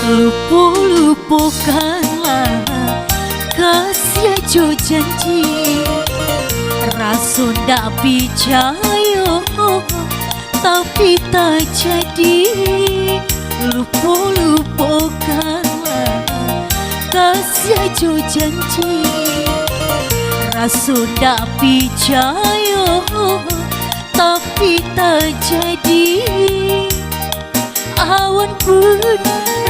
Lupa-lupakanlah kasih jo janji, rasa ndak percaya tapi tak jadi. Lupa-lupakanlah kasih jo janji, rasa ndak percaya tapi tak jadi. Awan pun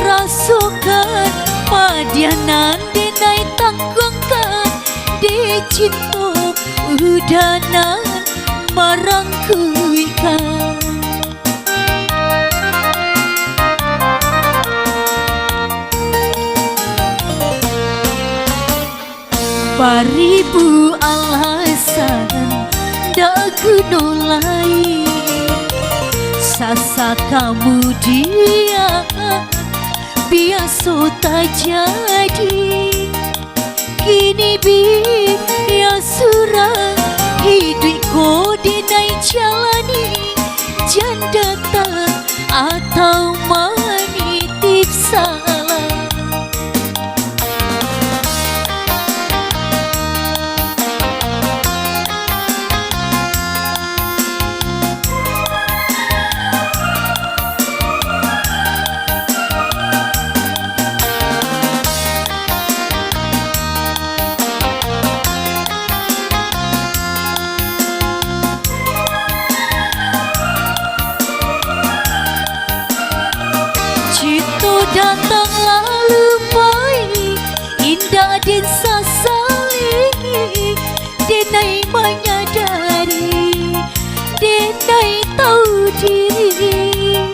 rasakan padianan denai tangguangkan di cinta udanan marang kuikan. Baribu alasan dak guna lain, sasa kamu dia biasa tak jadi. Kini biar surang hidupku dinai jalani, janda tak atau menitip salah. Datang lalu pergi, indah dan sasai. Denai menyadari, denai tahu diri.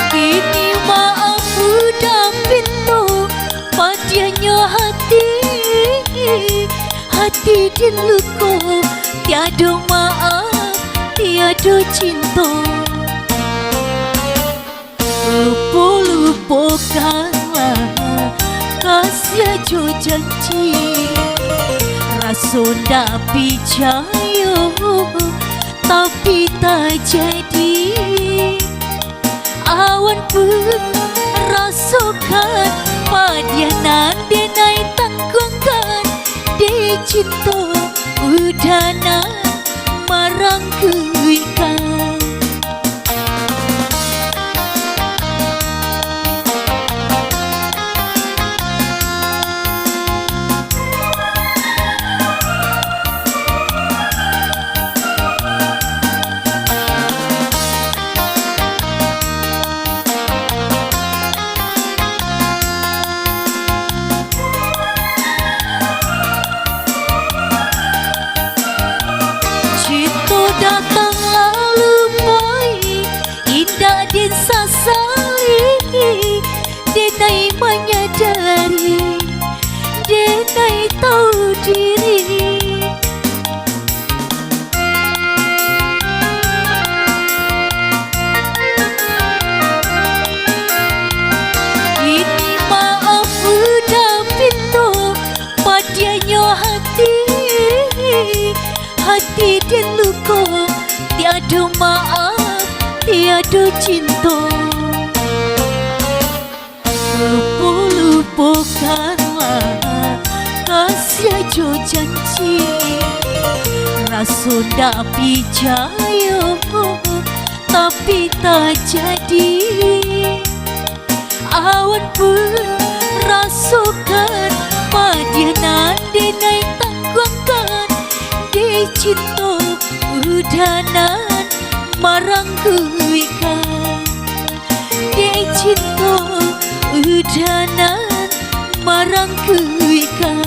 Kini maaf udah pintu, padianya hati. Hati diluka, tiada maaf, tiada cinta. Lupa-lupakanlah kasih jo janji, rasa ndak percaya tapi tak jadi. Awan pun rasakan padianan denai tangguangkan di cinta udanan marang kuikan. Datang lalu pergi, indah dan sasai. Denai menyadari, denai tahu diri. Ini maaf udah pintu, padianya hati. Hati dan luka, tiada maaf, tiada cinta. Lupa-lupakanlah kasih jo janji, rasa ndak percaya tapi tak jadi. Awan pun rasakan padianan denai tangguangkan di cinta udanan marang kuikan. Di cinta udanan marang kuikan.